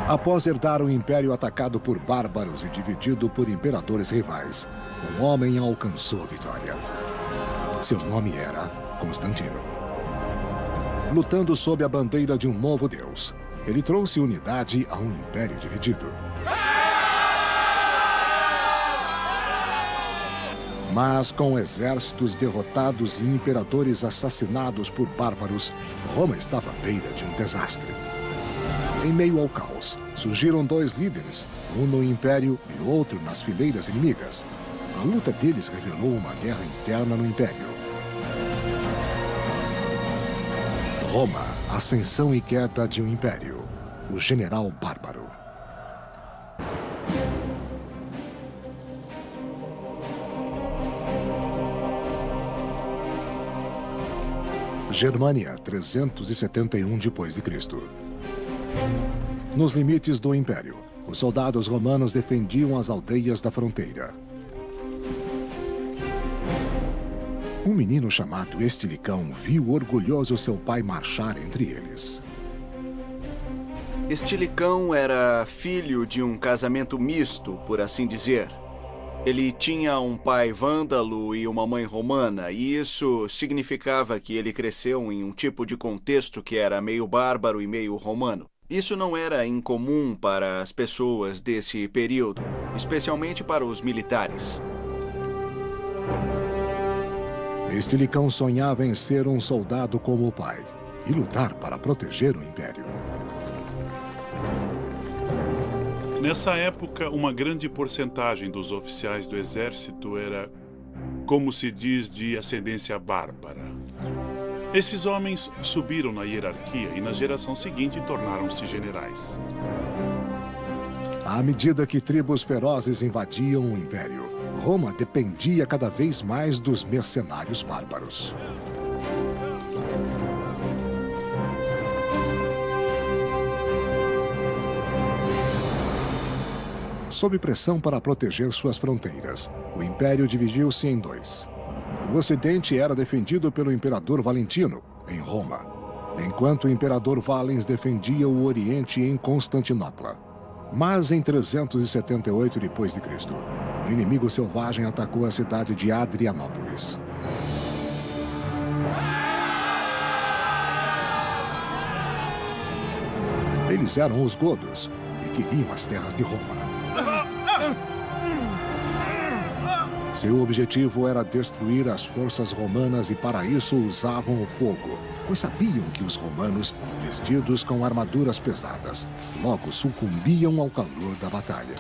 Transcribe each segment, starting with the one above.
Após herdar um império atacado por bárbaros e dividido por imperadores rivais, um homem alcançou a vitória. Seu nome era Constantino. Lutando sob a bandeira de um novo deus, ele trouxe unidade a um império dividido. Mas com exércitos derrotados e imperadores assassinados por bárbaros, Roma estava à beira de um desastre. Em meio ao caos, surgiram dois líderes, um no império e outro nas fileiras inimigas. A luta deles revelou uma guerra interna no império. Roma, ascensão e queda de um império. O general bárbaro. Germânia, 371 d.C. Nos limites do império, os soldados romanos defendiam as aldeias da fronteira. Um menino chamado Estilicão viu orgulhoso seu pai marchar entre eles. Estilicão era filho de um casamento misto, por assim dizer. Ele tinha um pai vândalo e uma mãe romana, e isso significava que ele cresceu em um tipo de contexto que era meio bárbaro e meio romano. Isso não era incomum para as pessoas desse período, especialmente para os militares. Estilicão sonhava em ser um soldado como o pai e lutar para proteger o império. Nessa época, uma grande porcentagem dos oficiais do exército era, como se diz, de ascendência bárbara. Esses homens subiram na hierarquia e na geração seguinte tornaram-se generais. À medida que tribos ferozes invadiam o império, Roma dependia cada vez mais dos mercenários bárbaros. Sob pressão para proteger suas fronteiras, o império dividiu-se em dois. O ocidente era defendido pelo imperador Valentino, em Roma, enquanto o imperador Valens defendia o oriente em Constantinopla. Mas em 378 d.C., um inimigo selvagem atacou a cidade de Adrianópolis. Eles eram os godos e queriam as terras de Roma. Seu objetivo era destruir as forças romanas e para isso usavam o fogo, pois sabiam que os romanos, vestidos com armaduras pesadas, logo sucumbiam ao calor da batalha.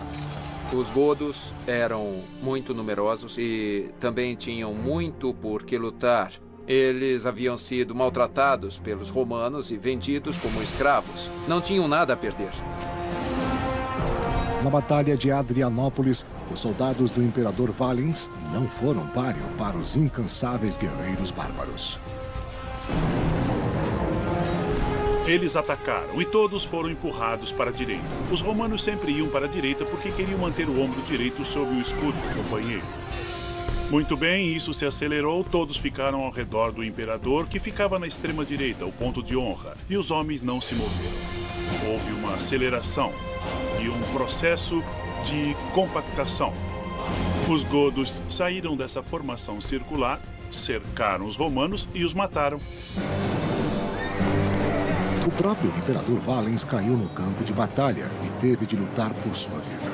Os godos eram muito numerosos e também tinham muito por que lutar. Eles haviam sido maltratados pelos romanos e vendidos como escravos. Não tinham nada a perder. Na Batalha de Adrianópolis, os soldados do imperador Valens não foram páreo para os incansáveis guerreiros bárbaros. Eles atacaram e todos foram empurrados para a direita. Os romanos sempre iam para a direita porque queriam manter o ombro direito sob o escudo do companheiro. Muito bem, isso se acelerou, todos ficaram ao redor do imperador, que ficava na extrema direita, o ponto de honra, e os homens não se moveram. Houve uma aceleração e um processo de compactação. Os godos saíram dessa formação circular, cercaram os romanos e os mataram. O próprio imperador Valens caiu no campo de batalha e teve de lutar por sua vida.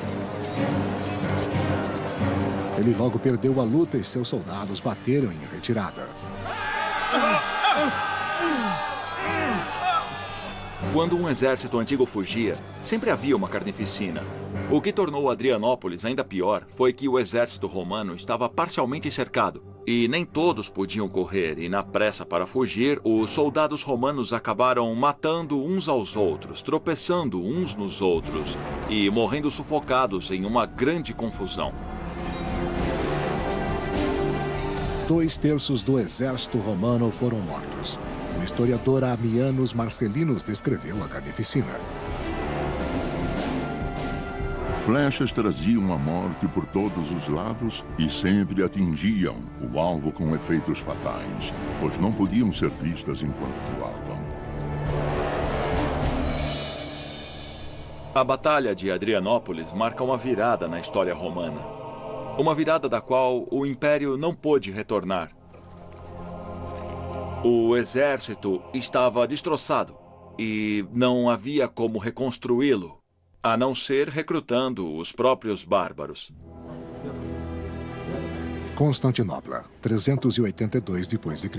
Ele logo perdeu a luta e seus soldados bateram em retirada. Quando um exército antigo fugia, sempre havia uma carnificina. O que tornou Adrianópolis ainda pior foi que o exército romano estava parcialmente cercado. E nem todos podiam correr, e na pressa para fugir, os soldados romanos acabaram matando uns aos outros, tropeçando uns nos outros e morrendo sufocados em uma grande confusão. 2/3 do exército romano foram mortos. O historiador Ammianus Marcellinus descreveu a carnificina. Flechas traziam a morte por todos os lados e sempre atingiam o alvo com efeitos fatais, pois não podiam ser vistas enquanto voavam. A Batalha de Adrianópolis marca uma virada na história romana. Uma virada da qual o Império não pôde retornar. O exército estava destroçado e não havia como reconstruí-lo, a não ser recrutando os próprios bárbaros. Constantinopla, 382 d.C.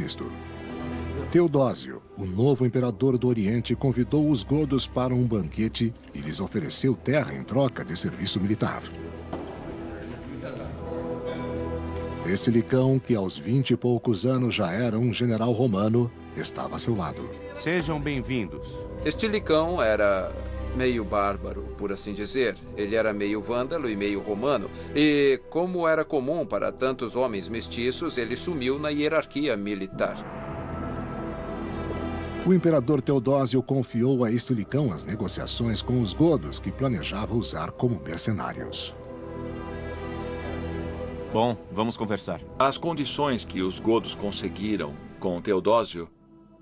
Teodósio, o novo imperador do Oriente, convidou os godos para um banquete e lhes ofereceu terra em troca de serviço militar. Estilicão, que aos 20 e poucos anos já era um general romano, estava a seu lado. Sejam bem-vindos. Estilicão era meio bárbaro, por assim dizer. Ele era meio vândalo e meio romano. E, como era comum para tantos homens mestiços, ele sumiu na hierarquia militar. O imperador Teodósio confiou a Estilicão as negociações com os godos que planejava usar como mercenários. Bom, vamos conversar. As condições que os godos conseguiram com Teodósio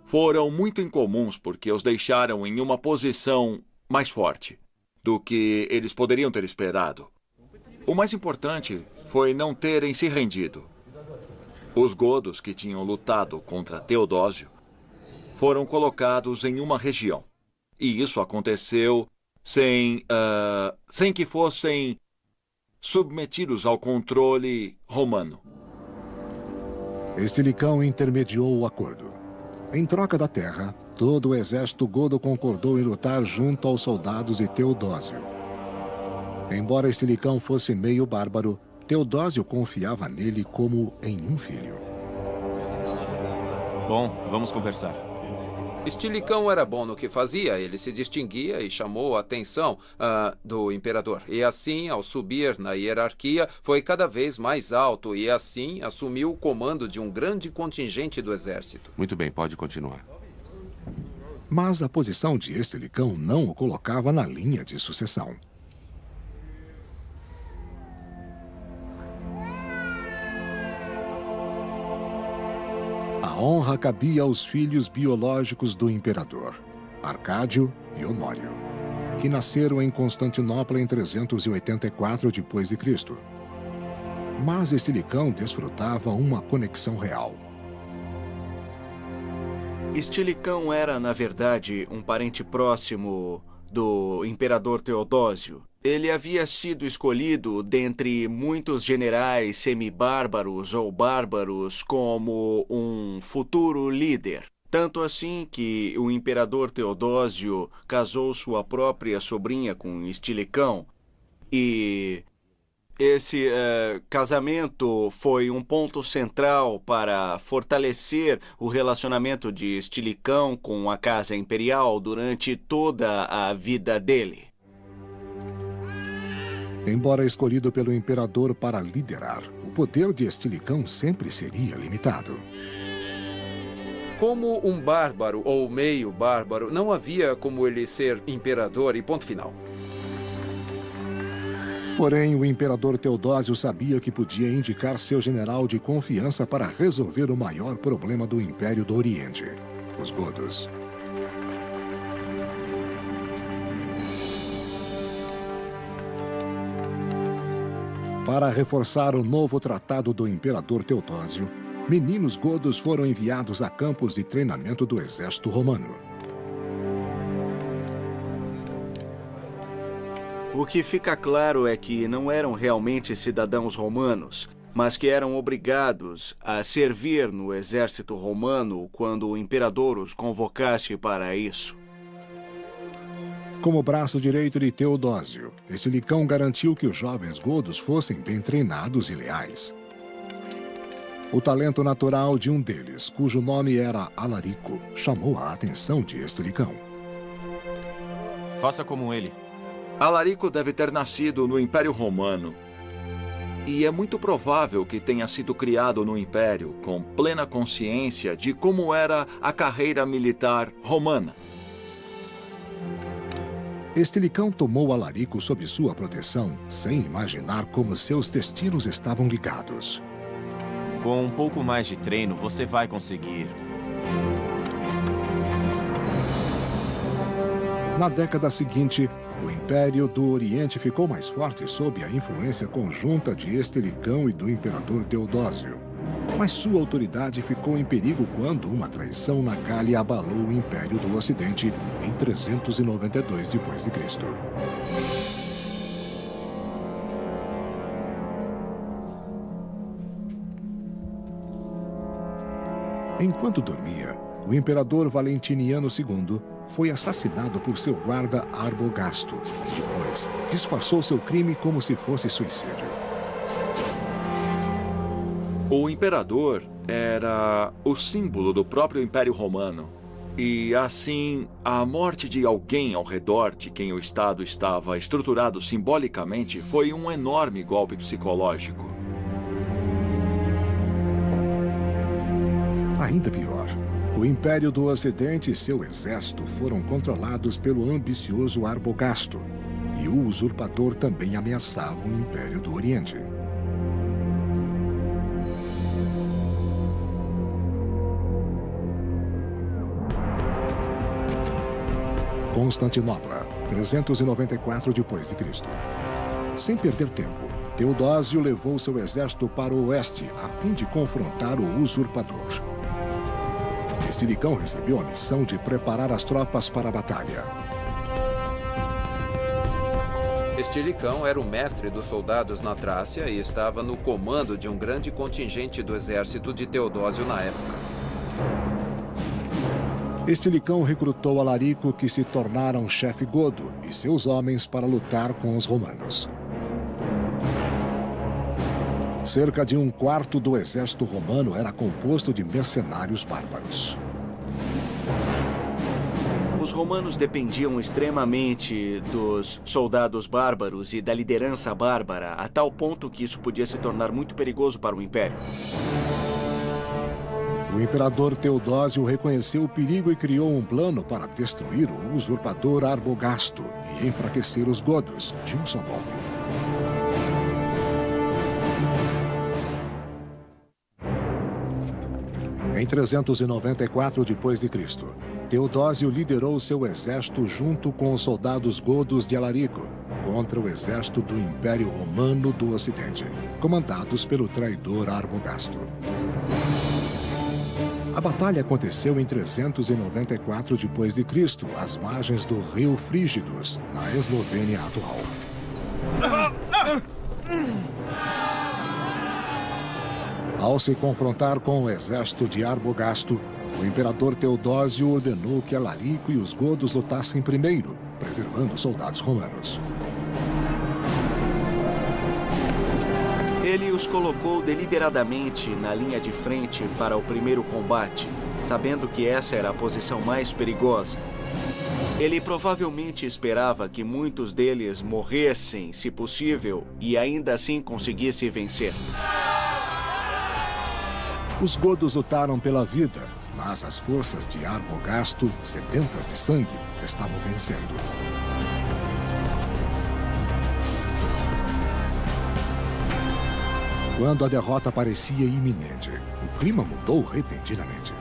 foram muito incomuns porque os deixaram em uma posição mais forte do que eles poderiam ter esperado. O mais importante foi não terem se rendido. Os godos que tinham lutado contra Teodósio foram colocados em uma região. E isso aconteceu sem que fossem submetidos ao controle romano. Estilicão intermediou o acordo. Em troca da terra, todo o exército godo concordou em lutar junto aos soldados de Teodósio. Embora Estilicão fosse meio bárbaro, Teodósio confiava nele como em um filho. Bom, vamos conversar. Estilicão era bom no que fazia, ele se distinguia e chamou a atenção do imperador. E assim, ao subir na hierarquia, foi cada vez mais alto e assim assumiu o comando de um grande contingente do exército. Muito bem, pode continuar. Mas a posição de Estilicão não o colocava na linha de sucessão. A honra cabia aos filhos biológicos do imperador, Arcádio e Honório, que nasceram em Constantinopla em 384 d.C. Mas Estilicão desfrutava uma conexão real. Estilicão era, na verdade, um parente próximo do imperador Teodósio. Ele havia sido escolhido dentre muitos generais semibárbaros ou bárbaros como um futuro líder. Tanto assim que o imperador Teodósio casou sua própria sobrinha com Estilicão. E esse casamento foi um ponto central para fortalecer o relacionamento de Estilicão com a Casa Imperial durante toda a vida dele. Embora escolhido pelo imperador para liderar, o poder de Estilicão sempre seria limitado. Como um bárbaro ou meio bárbaro, não havia como ele ser imperador e ponto final. Porém, o imperador Teodósio sabia que podia indicar seu general de confiança para resolver o maior problema do Império do Oriente, os godos. Para reforçar o novo tratado do imperador Teodósio, meninos godos foram enviados a campos de treinamento do exército romano. O que fica claro é que não eram realmente cidadãos romanos, mas que eram obrigados a servir no exército romano quando o imperador os convocasse para isso. Como braço direito de Teodósio, Estilicão garantiu que os jovens godos fossem bem treinados e leais. O talento natural de um deles, cujo nome era Alarico, chamou a atenção de Estilicão. Faça como ele. Alarico deve ter nascido no Império Romano. E é muito provável que tenha sido criado no Império com plena consciência de como era a carreira militar romana. Estilicão tomou Alarico sob sua proteção, sem imaginar como seus destinos estavam ligados. Com um pouco mais de treino, você vai conseguir. Na década seguinte, O Império do Oriente ficou mais forte sob a influência conjunta de Estelicão e do imperador Teodósio. Mas sua autoridade ficou em perigo quando uma traição na Gália abalou o Império do Ocidente em 392 d.C. Enquanto dormia, o imperador Valentiniano II foi assassinado por seu guarda Arbogasto, que depois disfarçou seu crime como se fosse suicídio. O imperador era o símbolo do próprio Império Romano. E, assim, a morte de alguém ao redor de quem o Estado estava estruturado simbolicamente foi um enorme golpe psicológico. Ainda pior, o Império do Ocidente e seu exército foram controlados pelo ambicioso Arbogasto, e o usurpador também ameaçava o Império do Oriente. Constantinopla, 394 d.C. Sem perder tempo, Teodósio levou seu exército para o oeste a fim de confrontar o usurpador. Estilicão recebeu a missão de preparar as tropas para a batalha. Estilicão era o mestre dos soldados na Trácia e estava no comando de um grande contingente do exército de Teodósio na época. Estilicão recrutou Alarico, que se tornaram chefe godo, e seus homens para lutar com os romanos. Cerca de um quarto do exército romano era composto de mercenários bárbaros. Os romanos dependiam extremamente dos soldados bárbaros e da liderança bárbara, a tal ponto que isso podia se tornar muito perigoso para o Império. O imperador Teodósio reconheceu o perigo e criou um plano para destruir o usurpador Arbogasto e enfraquecer os godos de um só golpe. Em 394 d.C., Teodósio liderou seu exército junto com os soldados godos de Alarico contra o exército do Império Romano do Ocidente, comandados pelo traidor Arbogasto. A batalha aconteceu em 394 d.C., às margens do rio Frígidos, na Eslovênia atual. Ao se confrontar com o exército de Arbogasto, o imperador Teodósio ordenou que Alarico e os godos lutassem primeiro, preservando os soldados romanos. Ele os colocou deliberadamente na linha de frente para o primeiro combate, sabendo que essa era a posição mais perigosa. Ele provavelmente esperava que muitos deles morressem, se possível, e ainda assim conseguisse vencer. Os godos lutaram pela vida, mas as forças de Arbogasto, sedentas de sangue, estavam vencendo. Quando a derrota parecia iminente, o clima mudou repentinamente.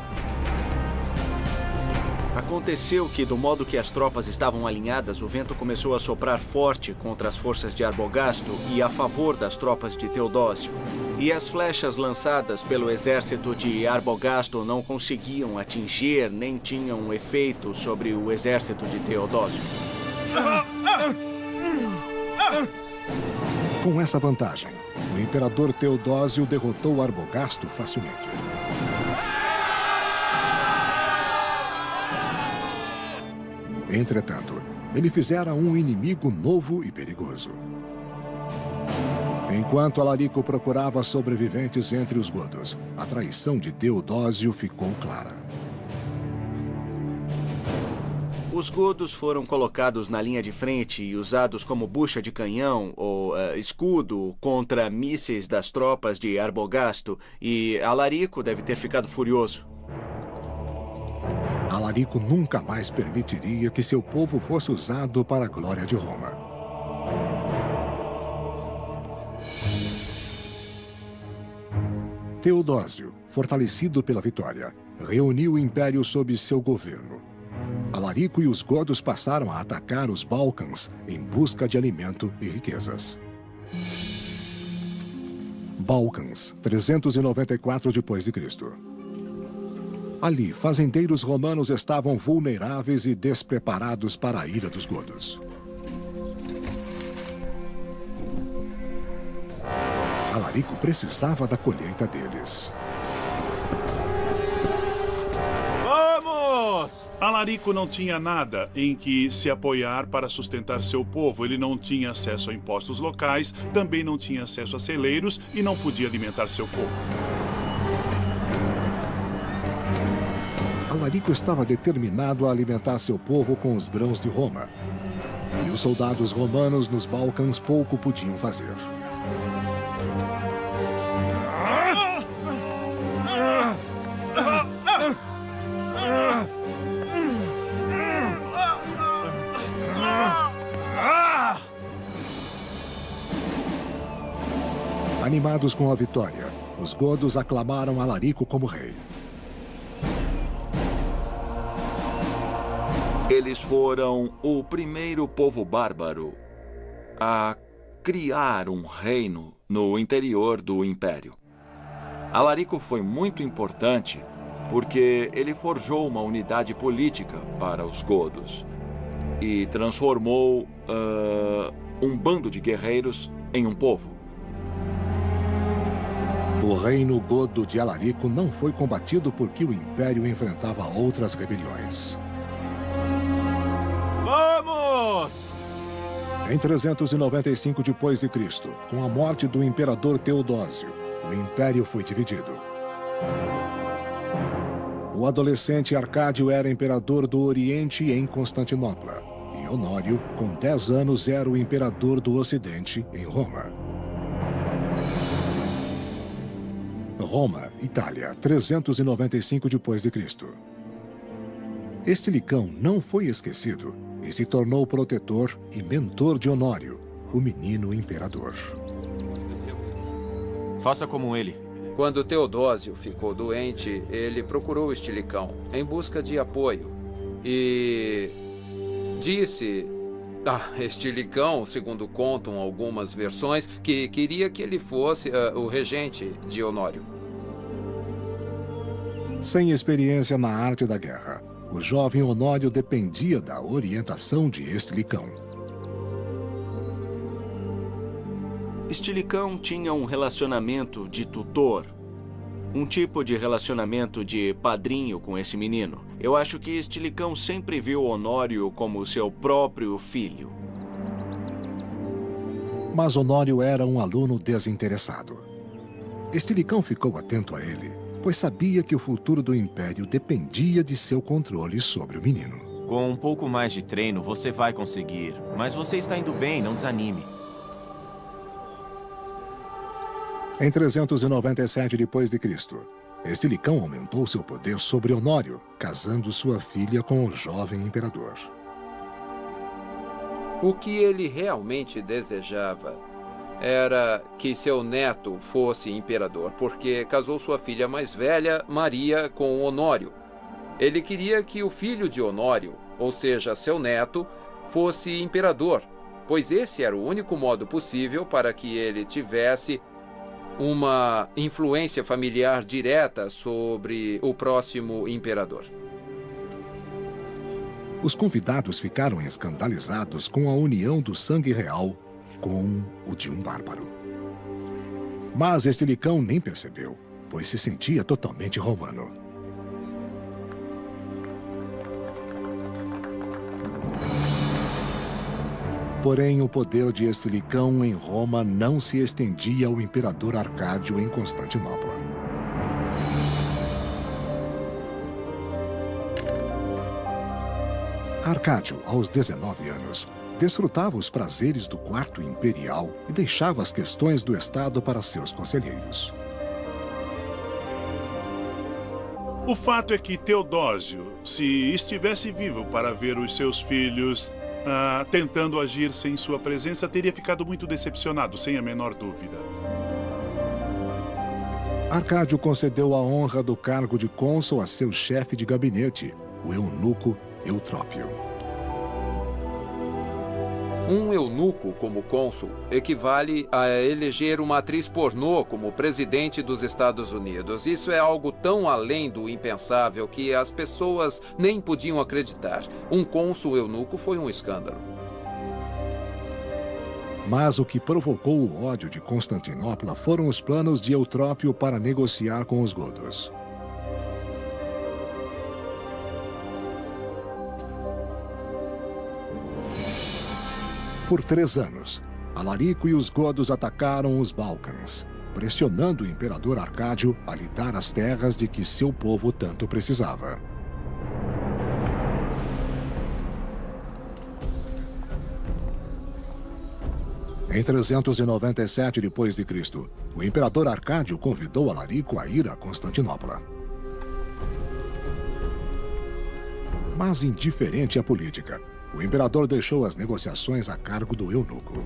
Aconteceu que, do modo que as tropas estavam alinhadas, o vento começou a soprar forte contra as forças de Arbogasto e a favor das tropas de Teodósio. E as flechas lançadas pelo exército de Arbogasto não conseguiam atingir nem tinham efeito sobre o exército de Teodósio. Com essa vantagem, o imperador Teodósio derrotou Arbogasto facilmente. Entretanto, ele fizera um inimigo novo e perigoso. Enquanto Alarico procurava sobreviventes entre os godos, a traição de Teodósio ficou clara. Os godos foram colocados na linha de frente e usados como bucha de canhão ou escudo contra mísseis das tropas de Arbogasto, e Alarico deve ter ficado furioso. Alarico nunca mais permitiria que seu povo fosse usado para a glória de Roma. Teodósio, fortalecido pela vitória, reuniu o império sob seu governo. Alarico Alarico e os godos passaram a atacar os Balcãs em busca de alimento e riquezas. Balcãs, 394 d.C. Ali, fazendeiros romanos estavam vulneráveis e despreparados para a ira dos godos. Alarico precisava da colheita deles. Vamos! Alarico não tinha nada em que se apoiar para sustentar seu povo. Ele não tinha acesso a impostos locais, também não tinha acesso a celeiros e não podia alimentar seu povo. Alarico estava determinado a alimentar seu povo com os grãos de Roma. E os soldados romanos nos Balcãs pouco podiam fazer. Animados com a vitória, os godos aclamaram Alarico como rei. Eles foram o primeiro povo bárbaro a criar um reino no interior do Império. Alarico foi muito importante porque ele forjou uma unidade política para os godos e transformou um bando de guerreiros em um povo. O reino godo de Alarico não foi combatido porque o Império enfrentava outras rebeliões. Vamos! Em 395 d.C., com a morte do imperador Teodósio, o Império foi dividido. O adolescente Arcádio era imperador do Oriente em Constantinopla, e Honório, com 10 anos, era o imperador do Ocidente em Roma. Roma, Itália, 395 d.C. Estilicão não foi esquecido e se tornou protetor e mentor de Honório, o menino imperador. Faça como ele. Quando Teodósio ficou doente, ele procurou Estilicão em busca de apoio e disse a Estilicão, segundo contam algumas versões, que queria que ele fosse o regente de Honório. Sem experiência na arte da guerra, o jovem Honório dependia da orientação de Estilicão. Estilicão tinha um relacionamento de tutor, um tipo de relacionamento de padrinho com esse menino. Eu acho que Estilicão sempre viu Honório como seu próprio filho. Mas Honório era um aluno desinteressado. Estilicão ficou atento a ele, pois sabia que o futuro do Império dependia de seu controle sobre o menino. Com um pouco mais de treino, você vai conseguir. Mas você está indo bem, não desanime. Em 397 d.C., Estilicão aumentou seu poder sobre Honório, casando sua filha com o jovem imperador. O que ele realmente desejava era que seu neto fosse imperador, porque casou sua filha mais velha, Maria, com Honório. Ele queria que o filho de Honório, ou seja, seu neto, fosse imperador, pois esse era o único modo possível para que ele tivesse uma influência familiar direta sobre o próximo imperador. Os convidados ficaram escandalizados com a união do sangue real com o de um bárbaro. Mas Estilicão nem percebeu, pois se sentia totalmente romano. Porém, o poder de Estilicão em Roma não se estendia ao imperador Arcádio em Constantinopla. Arcádio, aos 19 anos, desfrutava os prazeres do quarto imperial e deixava as questões do Estado para seus conselheiros. O fato é que Teodósio, se estivesse vivo para ver os seus filhos tentando agir sem sua presença, teria ficado muito decepcionado, sem a menor dúvida. Arcádio concedeu a honra do cargo de cônsul a seu chefe de gabinete, o eunuco Eutrópio. Um eunuco como cônsul equivale a eleger uma atriz pornô como presidente dos Estados Unidos. Isso é algo tão além do impensável que as pessoas nem podiam acreditar. Um cônsul eunuco foi um escândalo. Mas o que provocou o ódio de Constantinopla foram os planos de Eutrópio para negociar com os godos. Por 3 anos, Alarico e os godos atacaram os Balcãs, pressionando o imperador Arcádio a lhe dar as terras de que seu povo tanto precisava. Em 397 d.C., o imperador Arcádio convidou Alarico a ir a Constantinopla. Mas indiferente à política, o imperador deixou as negociações a cargo do eunuco.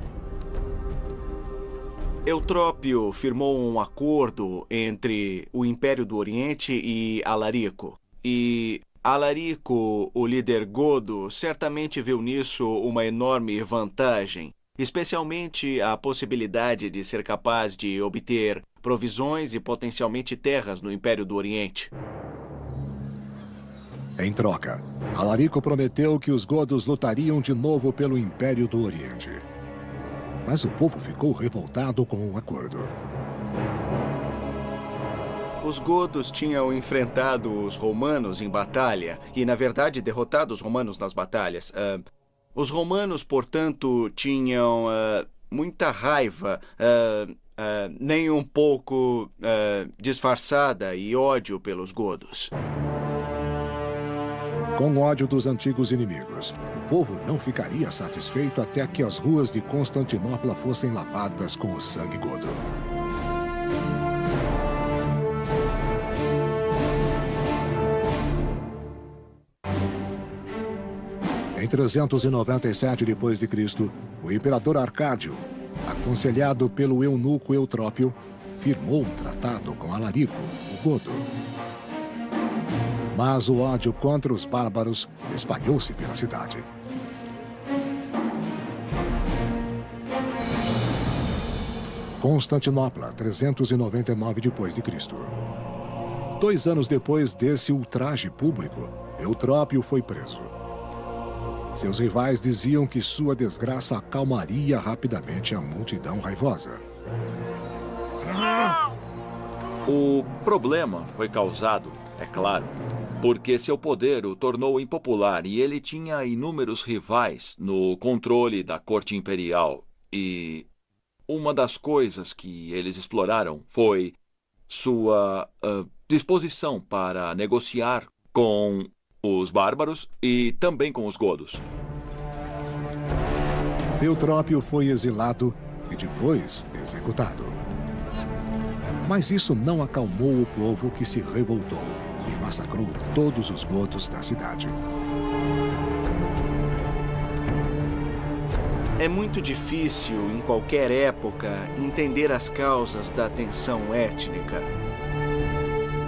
Eutrópio firmou um acordo entre o Império do Oriente e Alarico. E Alarico, o líder godo, certamente viu nisso uma enorme vantagem, especialmente a possibilidade de ser capaz de obter provisões e potencialmente terras no Império do Oriente. Em troca, Alarico prometeu que os godos lutariam de novo pelo Império do Oriente. Mas o povo ficou revoltado com o acordo. Os godos tinham enfrentado os romanos em batalha e, na verdade, derrotado os romanos nas batalhas. Os romanos, portanto, tinham muita raiva, nem um pouco disfarçada, e ódio pelos godos. Com ódio dos antigos inimigos, o povo não ficaria satisfeito até que as ruas de Constantinopla fossem lavadas com o sangue godo. Em 397 d.C., o imperador Arcádio, aconselhado pelo eunuco Eutrópio, firmou um tratado com Alarico, o godo. Mas o ódio contra os bárbaros espalhou-se pela cidade. Constantinopla, 399 d.C. 2 anos depois desse ultraje público, Eutrópio foi preso. Seus rivais diziam que sua desgraça acalmaria rapidamente a multidão raivosa. O problema foi causado, é claro, porque seu poder o tornou impopular e ele tinha inúmeros rivais no controle da corte imperial. E uma das coisas que eles exploraram foi sua disposição para negociar com os bárbaros e também com os godos. Eutrópio foi exilado e depois executado. Mas isso não acalmou o povo, que se revoltou e massacrou todos os godos da cidade. É muito difícil, em qualquer época, entender as causas da tensão étnica.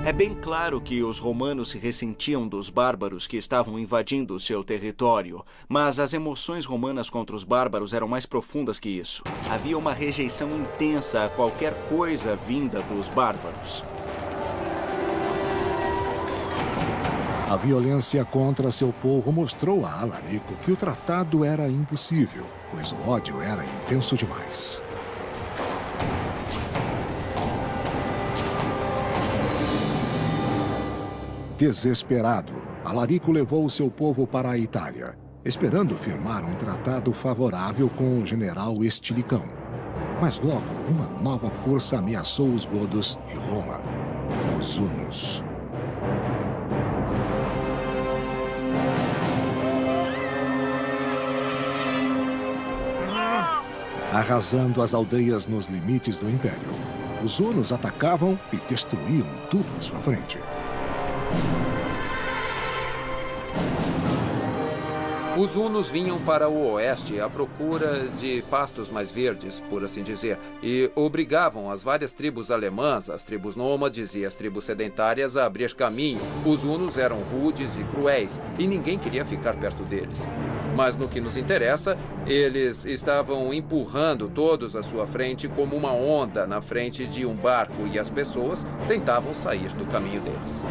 É bem claro que os romanos se ressentiam dos bárbaros que estavam invadindo o seu território, mas as emoções romanas contra os bárbaros eram mais profundas que isso. Havia uma rejeição intensa a qualquer coisa vinda dos bárbaros. A violência contra seu povo mostrou a Alarico que o tratado era impossível, pois o ódio era intenso demais. Desesperado, Alarico levou seu povo para a Itália, esperando firmar um tratado favorável com o general Estilicão. Mas logo, uma nova força ameaçou os godos e Roma: os hunos. Arrasando as aldeias nos limites do Império, os hunos atacavam e destruíam tudo à sua frente. Os hunos vinham para o oeste à procura de pastos mais verdes, por assim dizer, e obrigavam as várias tribos alemãs, as tribos nômades e as tribos sedentárias a abrir caminho. Os hunos eram rudes e cruéis, e ninguém queria ficar perto deles. Mas no que nos interessa, eles estavam empurrando todos à sua frente como uma onda na frente de um barco, e as pessoas tentavam sair do caminho deles.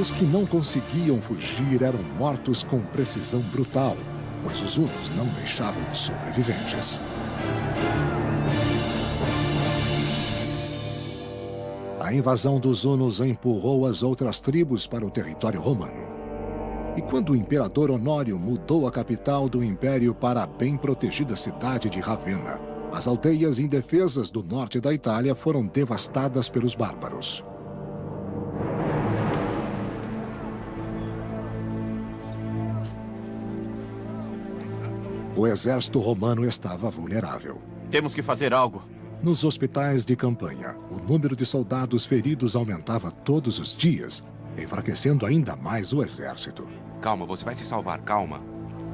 Os que não conseguiam fugir eram mortos com precisão brutal, pois os hunos não deixavam sobreviventes. A invasão dos hunos empurrou as outras tribos para o território romano. E quando o imperador Honório mudou a capital do império para a bem protegida cidade de Ravenna, as aldeias indefesas do norte da Itália foram devastadas pelos bárbaros. O exército romano estava vulnerável. Temos que fazer algo. Nos hospitais de campanha, o número de soldados feridos aumentava todos os dias, enfraquecendo ainda mais o exército. Calma, você vai se salvar, calma.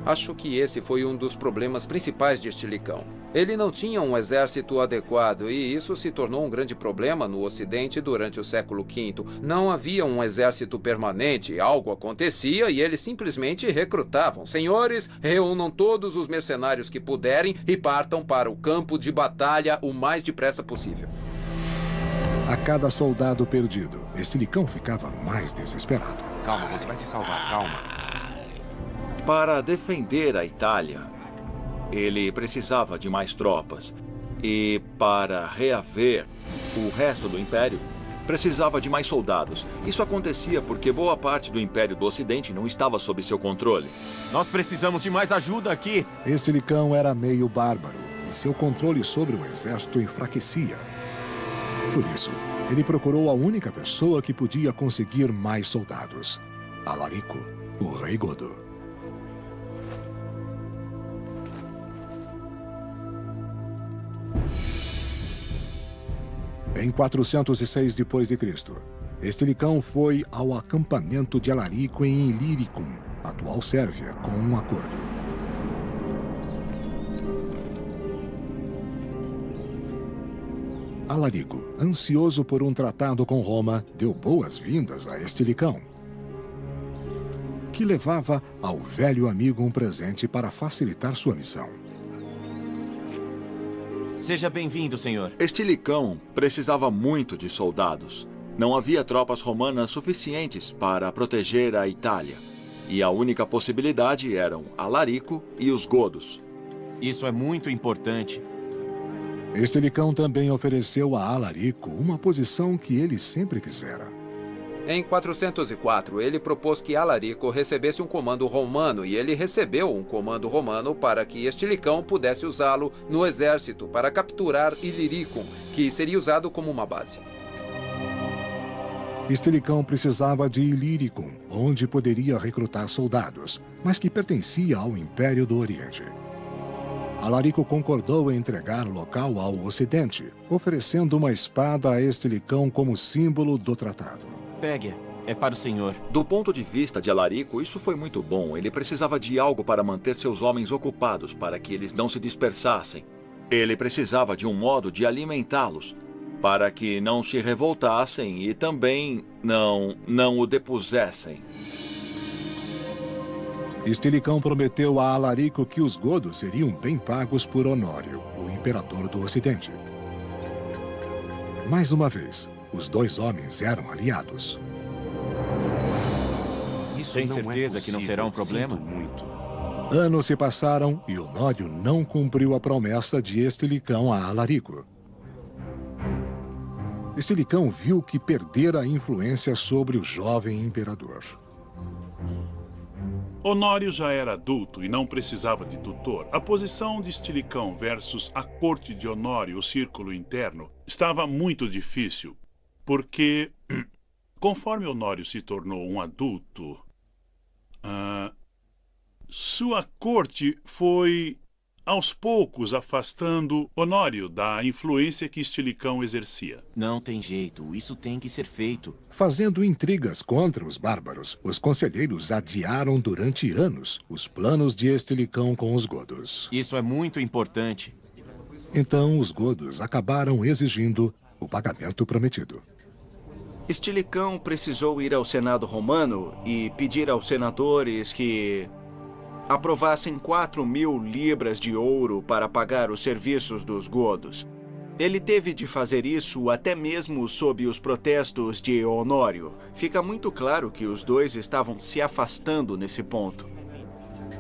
Acho que esse foi um dos problemas principais de Estilicão. Ele não tinha um exército adequado e isso se tornou um grande problema no Ocidente durante o século V. Não havia um exército permanente, algo acontecia e eles simplesmente recrutavam. Senhores, reúnam todos os mercenários que puderem e partam para o campo de batalha o mais depressa possível. A cada soldado perdido, Estilicão ficava mais desesperado. Calma, você vai se salvar, calma. Para defender a Itália, ele precisava de mais tropas. E para reaver o resto do Império, precisava de mais soldados. Isso acontecia porque boa parte do Império do Ocidente não estava sob seu controle. Nós precisamos de mais ajuda aqui. Estilicão era meio bárbaro e seu controle sobre o exército enfraquecia. Por isso, ele procurou a única pessoa que podia conseguir mais soldados: Alarico, o rei Godo. Em 406 d.C., Estilicão foi ao acampamento de Alarico em Illyricum, atual Sérvia, com um acordo. Alarico, ansioso por um tratado com Roma, deu boas-vindas a Estilicão, que levava ao velho amigo um presente para facilitar sua missão. Seja bem-vindo, senhor. Estilicão precisava muito de soldados. Não havia tropas romanas suficientes para proteger a Itália. E a única possibilidade eram Alarico e os godos. Isso é muito importante. Estilicão também ofereceu a Alarico uma posição que ele sempre quisera. Em 404, ele propôs que Alarico recebesse um comando romano e ele recebeu um comando romano para que Estilicão pudesse usá-lo no exército para capturar Illyricum, que seria usado como uma base. Estilicão precisava de Illyricum, onde poderia recrutar soldados, mas que pertencia ao Império do Oriente. Alarico concordou em entregar o local ao Ocidente, oferecendo uma espada a Estilicão como símbolo do tratado. Pegue. É para o senhor. Do ponto de vista de Alarico, isso foi muito bom. Ele precisava de algo para manter seus homens ocupados, para que eles não se dispersassem. Ele precisava de um modo de alimentá-los, para que não se revoltassem e também não o depusessem. Estilicão prometeu a Alarico que os godos seriam bem pagos por Honório, o imperador do Ocidente. Mais uma vez, os dois homens eram aliados. Isso Tem não certeza é que não será um possível. problema? Sinto muito. Anos se passaram e Honório não cumpriu a promessa de Estilicão a Alarico. Estilicão viu que perdera a influência sobre o jovem imperador. Honório já era adulto e não precisava de tutor. A posição de Estilicão versus a corte de Honório, o círculo interno, estava muito difícil, porque, conforme Honório se tornou um adulto, sua corte foi aos poucos afastando Honório da influência que Estilicão exercia. Não tem jeito, isso tem que ser feito. Fazendo intrigas contra os bárbaros, os conselheiros adiaram durante anos os planos de Estilicão com os godos. Isso é muito importante. Então, os godos acabaram exigindo o pagamento prometido. Estilicão precisou ir ao Senado romano e pedir aos senadores que aprovassem 4.000 libras de ouro para pagar os serviços dos godos. Ele teve de fazer isso até mesmo sob os protestos de Honório. Fica muito claro que os dois estavam se afastando nesse ponto.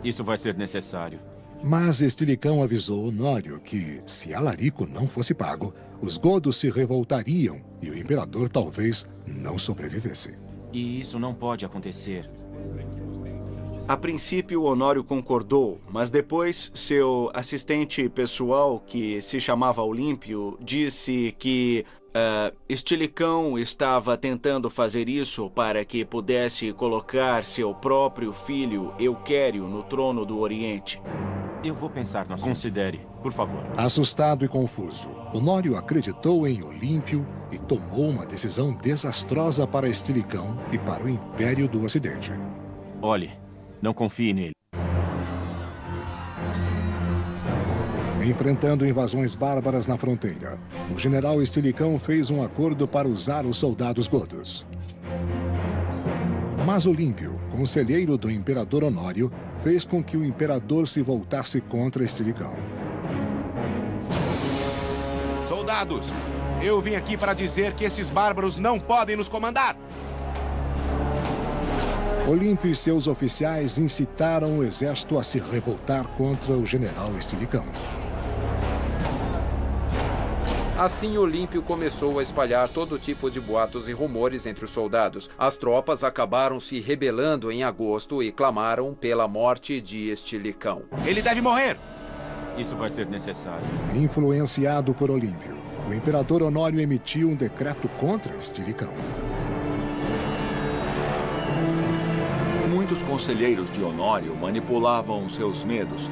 Isso vai ser necessário. Mas Estilicão avisou Honório que, se Alarico não fosse pago, os godos se revoltariam e o imperador talvez não sobrevivesse. E isso não pode acontecer. A princípio, Honório concordou, mas depois seu assistente pessoal, que se chamava Olímpio, disse que Estilicão estava tentando fazer isso para que pudesse colocar seu próprio filho, Euquério, no trono do Oriente. Eu vou pensar no assunto. Considere, por favor. Assustado e confuso, Honório acreditou em Olímpio e tomou uma decisão desastrosa para Estilicão e para o Império do Ocidente. Olhe, não confie nele. Enfrentando invasões bárbaras na fronteira, o general Estilicão fez um acordo para usar os soldados godos. Mas Olímpio, conselheiro do imperador Honório, fez com que o imperador se voltasse contra Estilicão. Soldados, eu vim aqui para dizer que esses bárbaros não podem nos comandar. Olímpio e seus oficiais incitaram o exército a se revoltar contra o general Estilicão. Assim, Olímpio começou a espalhar todo tipo de boatos e rumores entre os soldados. As tropas acabaram se rebelando em agosto e clamaram pela morte de Estilicão. Ele deve morrer! Isso vai ser necessário. Influenciado por Olímpio, o imperador Honório emitiu um decreto contra Estilicão. Muitos conselheiros de Honório manipulavam seus medos,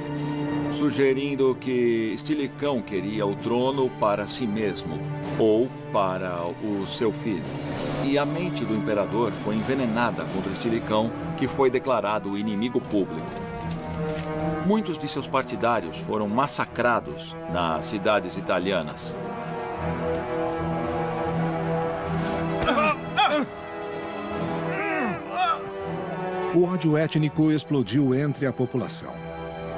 sugerindo que Estilicão queria o trono para si mesmo ou para o seu filho. E a mente do imperador foi envenenada contra Estilicão, que foi declarado inimigo público. Muitos de seus partidários foram massacrados nas cidades italianas. O ódio étnico explodiu entre a população.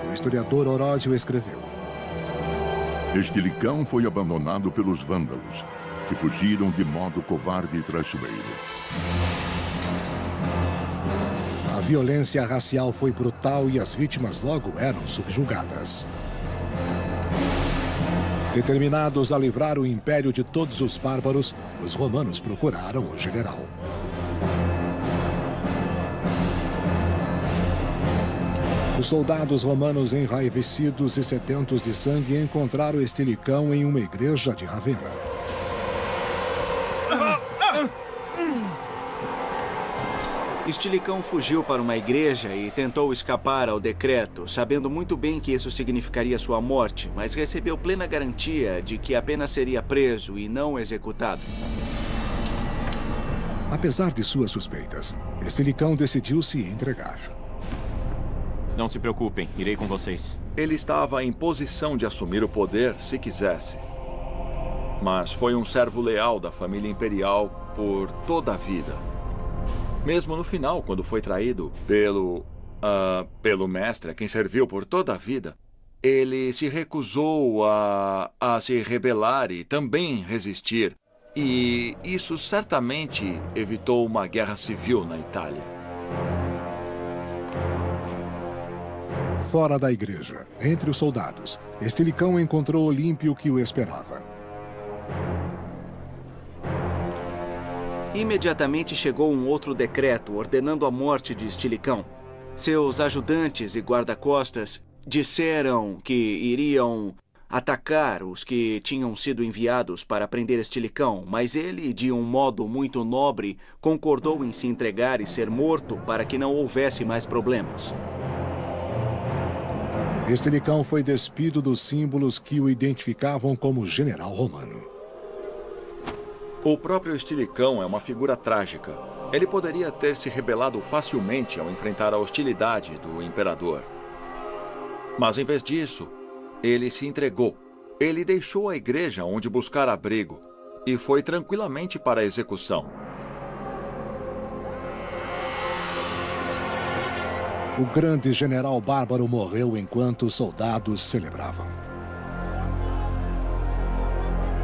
O historiador Orósio escreveu: Estilicão foi abandonado pelos vândalos, que fugiram de modo covarde e traiçoeiro. A violência racial foi brutal e as vítimas logo eram subjugadas. Determinados a livrar o império de todos os bárbaros, os romanos procuraram o general. Os soldados romanos enraivecidos e sedentos de sangue encontraram Estilicão em uma igreja de Ravenna. Estilicão fugiu para uma igreja e tentou escapar ao decreto, sabendo muito bem que isso significaria sua morte, mas recebeu plena garantia de que apenas seria preso e não executado. Apesar de suas suspeitas, Estilicão decidiu se entregar. Não se preocupem, irei com vocês. Ele estava em posição de assumir o poder se quisesse. Mas foi um servo leal da família imperial por toda a vida. Mesmo no final, quando foi traído pelo mestre, a quem serviu por toda a vida, ele se recusou a se rebelar e também resistir. E isso certamente evitou uma guerra civil na Itália. Fora da igreja, entre os soldados, Estilicão encontrou Olímpio que o esperava. Imediatamente chegou um outro decreto ordenando a morte de Estilicão. Seus ajudantes e guarda-costas disseram que iriam atacar os que tinham sido enviados para prender Estilicão, mas ele, de um modo muito nobre, concordou em se entregar e ser morto para que não houvesse mais problemas. Estilicão foi despido dos símbolos que o identificavam como general romano. O próprio Estilicão é uma figura trágica. Ele poderia ter se rebelado facilmente ao enfrentar a hostilidade do imperador. Mas, em vez disso, ele se entregou. Ele deixou a igreja onde buscar abrigo e foi tranquilamente para a execução. O grande general bárbaro morreu enquanto os soldados celebravam.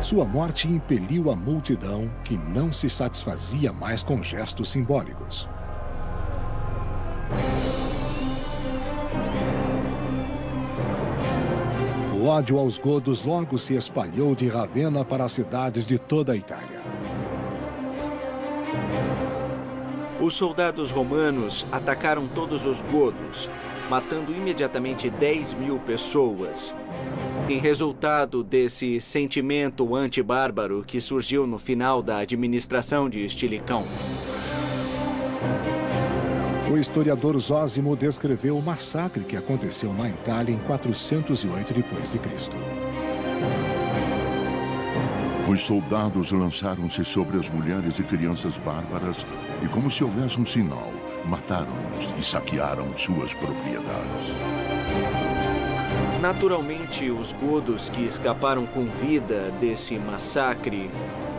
Sua morte impeliu a multidão, que não se satisfazia mais com gestos simbólicos. O ódio aos godos logo se espalhou de Ravenna para as cidades de toda a Itália. Os soldados romanos atacaram todos os godos, matando imediatamente 10.000 pessoas. Em resultado desse sentimento anti-bárbaro que surgiu no final da administração de Estilicão. O historiador Zósimo descreveu o massacre que aconteceu na Itália em 408 d.C. Os soldados lançaram-se sobre as mulheres e crianças bárbaras e, como se houvesse um sinal, mataram-nos e saquearam suas propriedades. Naturalmente, os godos que escaparam com vida desse massacre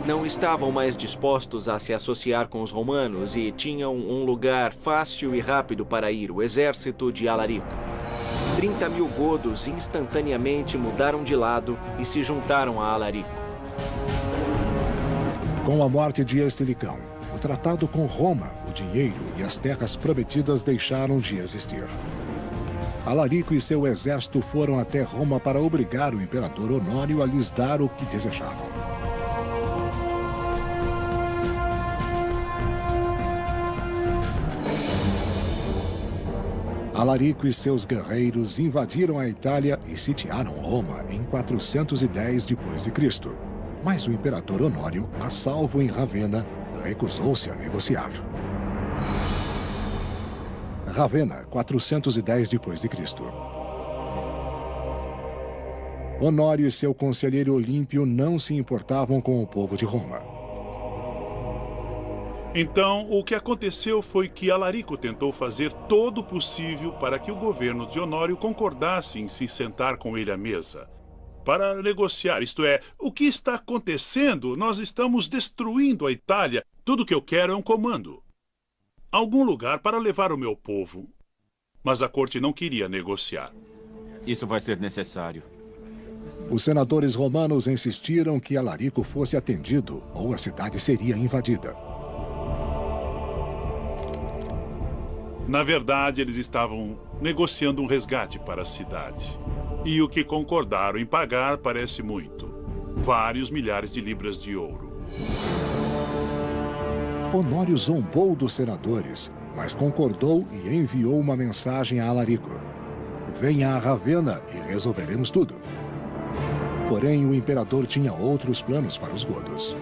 não estavam mais dispostos a se associar com os romanos e tinham um lugar fácil e rápido para ir, o exército de Alarico. 30.000 godos instantaneamente mudaram de lado e se juntaram a Alarico. Com a morte de Estilicão, o tratado com Roma, o dinheiro e as terras prometidas deixaram de existir. Alarico e seu exército foram até Roma para obrigar o imperador Honório a lhes dar o que desejavam. Alarico e seus guerreiros invadiram a Itália e sitiaram Roma em 410 d.C. Mas o imperador Honório, a salvo em Ravenna, recusou-se a negociar. Ravenna, 410 d.C. Honório e seu conselheiro Olímpio não se importavam com o povo de Roma. Então, o que aconteceu foi que Alarico tentou fazer todo o possível para que o governo de Honório concordasse em se sentar com ele à mesa. Para negociar, isto é, o que está acontecendo? Nós estamos destruindo a Itália. Tudo que eu quero é um comando. Algum lugar para levar o meu povo. Mas a corte não queria negociar. Isso vai ser necessário. Os senadores romanos insistiram que Alarico fosse atendido ou a cidade seria invadida. Na verdade, eles estavam negociando um resgate para a cidade. E o que concordaram em pagar parece muito. Vários milhares de libras de ouro. Honório zombou dos senadores, mas concordou e enviou uma mensagem a Alarico. Venha a Ravenna e resolveremos tudo. Porém, o imperador tinha outros planos para os godos.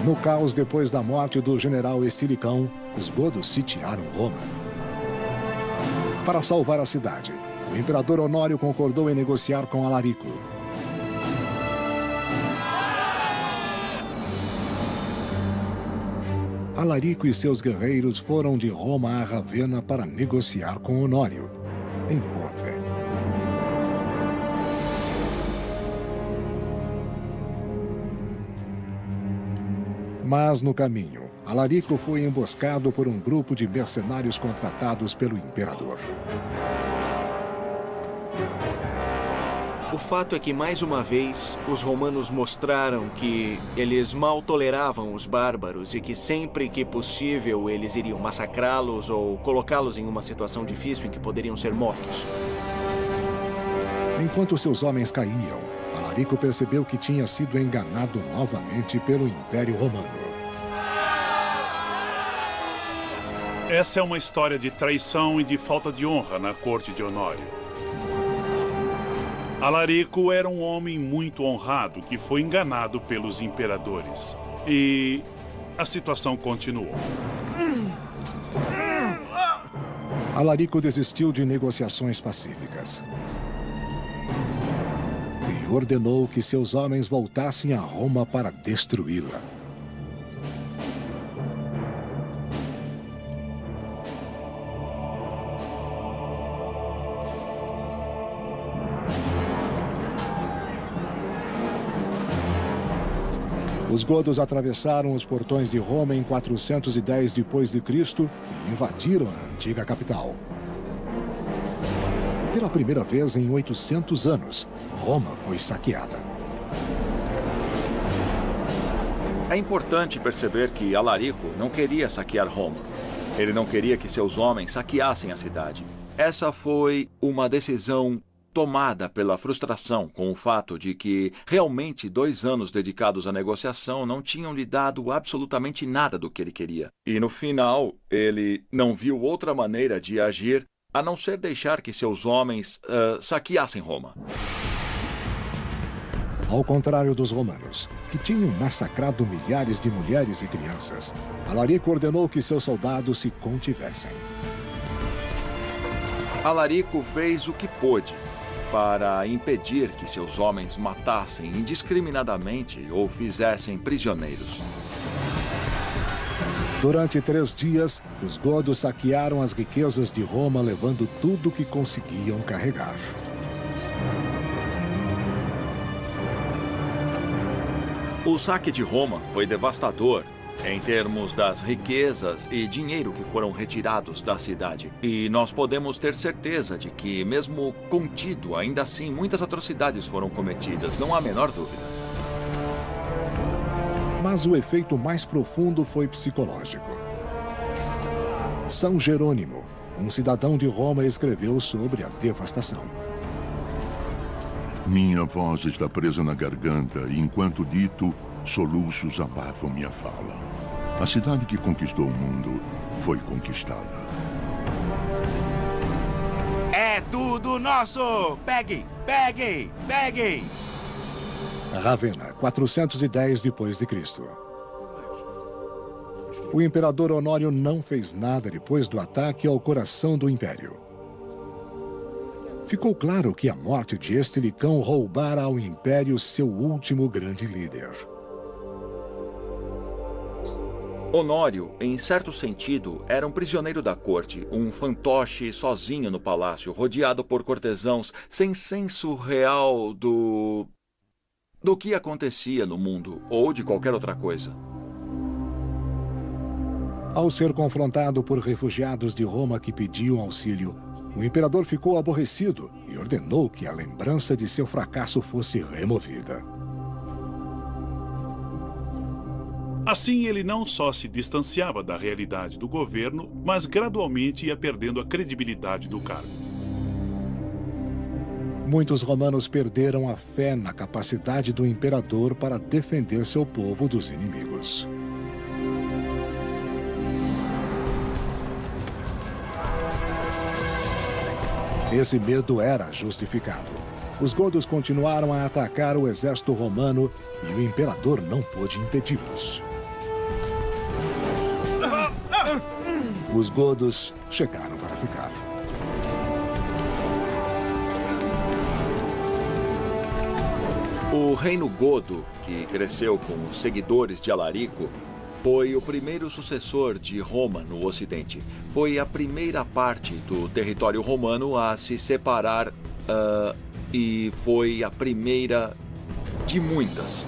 No caos depois da morte do general Estilicão, os godos sitiaram Roma. Para salvar a cidade, o imperador Honório concordou em negociar com Alarico. Alarico e seus guerreiros foram de Roma a Ravenna para negociar com Honório, em boa fé. Mas no caminho, Alarico foi emboscado por um grupo de mercenários contratados pelo imperador. O fato é que, mais uma vez, os romanos mostraram que eles mal toleravam os bárbaros e que sempre que possível eles iriam massacrá-los ou colocá-los em uma situação difícil em que poderiam ser mortos. Enquanto seus homens caíam, Alarico percebeu que tinha sido enganado novamente pelo Império Romano. Essa é uma história de traição e de falta de honra na corte de Honório. Alarico era um homem muito honrado que foi enganado pelos imperadores. E a situação continuou. Alarico desistiu de negociações pacíficas e ordenou que seus homens voltassem a Roma para destruí-la. Os godos atravessaram os portões de Roma em 410 d.C. e invadiram a antiga capital. Pela primeira vez em 800 anos, Roma foi saqueada. É importante perceber que Alarico não queria saquear Roma. Ele não queria que seus homens saqueassem a cidade. Essa foi uma decisão tomada pela frustração com o fato de que realmente 2 anos dedicados à negociação não tinham lhe dado absolutamente nada do que ele queria. E no final, ele não viu outra maneira de agir a não ser deixar que seus homens saqueassem Roma. Ao contrário dos romanos, que tinham massacrado milhares de mulheres e crianças, Alarico ordenou que seus soldados se contivessem. Alarico fez o que pôde para impedir que seus homens matassem indiscriminadamente ou fizessem prisioneiros. Durante 3 dias, os godos saquearam as riquezas de Roma, levando tudo que conseguiam carregar. O saque de Roma foi devastador em termos das riquezas e dinheiro que foram retirados da cidade. E nós podemos ter certeza de que, mesmo contido, ainda assim, muitas atrocidades foram cometidas, não há a menor dúvida. Mas o efeito mais profundo foi psicológico. São Jerônimo, um cidadão de Roma, escreveu sobre a devastação. Minha voz está presa na garganta e, enquanto dito, soluços abafam minha fala. A cidade que conquistou o mundo foi conquistada. É tudo nosso! Peguem! Peguem! Peguem! Ravenna, 410 d.C. O imperador Honório não fez nada depois do ataque ao coração do império. Ficou claro que a morte de Estilicão roubara ao império seu último grande líder. Honório, em certo sentido, era um prisioneiro da corte, um fantoche sozinho no palácio, rodeado por cortesãos, sem senso real do que acontecia no mundo ou de qualquer outra coisa. Ao ser confrontado por refugiados de Roma que pediam auxílio, o imperador ficou aborrecido e ordenou que a lembrança de seu fracasso fosse removida. Assim, ele não só se distanciava da realidade do governo, mas gradualmente ia perdendo a credibilidade do cargo. Muitos romanos perderam a fé na capacidade do imperador para defender seu povo dos inimigos. Esse medo era justificado. Os godos continuaram a atacar o exército romano e o imperador não pôde impedi-los. Os godos chegaram para ficar. O reino godo, que cresceu com os seguidores de Alarico, foi o primeiro sucessor de Roma no Ocidente. Foi a primeira parte do território romano a se separar e foi a primeira de muitas.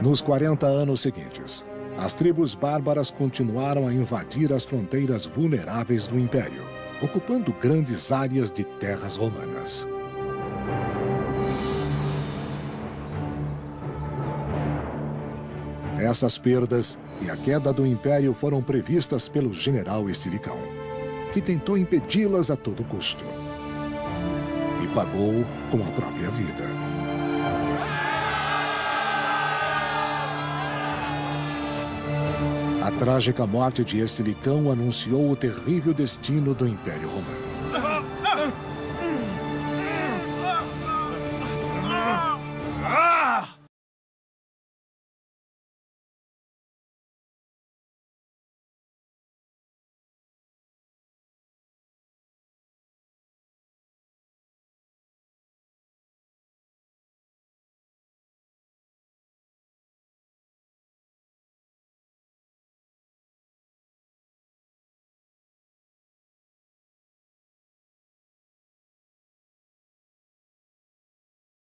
Nos 40 anos seguintes, as tribos bárbaras continuaram a invadir as fronteiras vulneráveis do Império, ocupando grandes áreas de terras romanas. Essas perdas e a queda do Império foram previstas pelo general Estilicão, que tentou impedi-las a todo custo. E pagou com a própria vida. A trágica morte de Estilicão anunciou o terrível destino do Império Romano.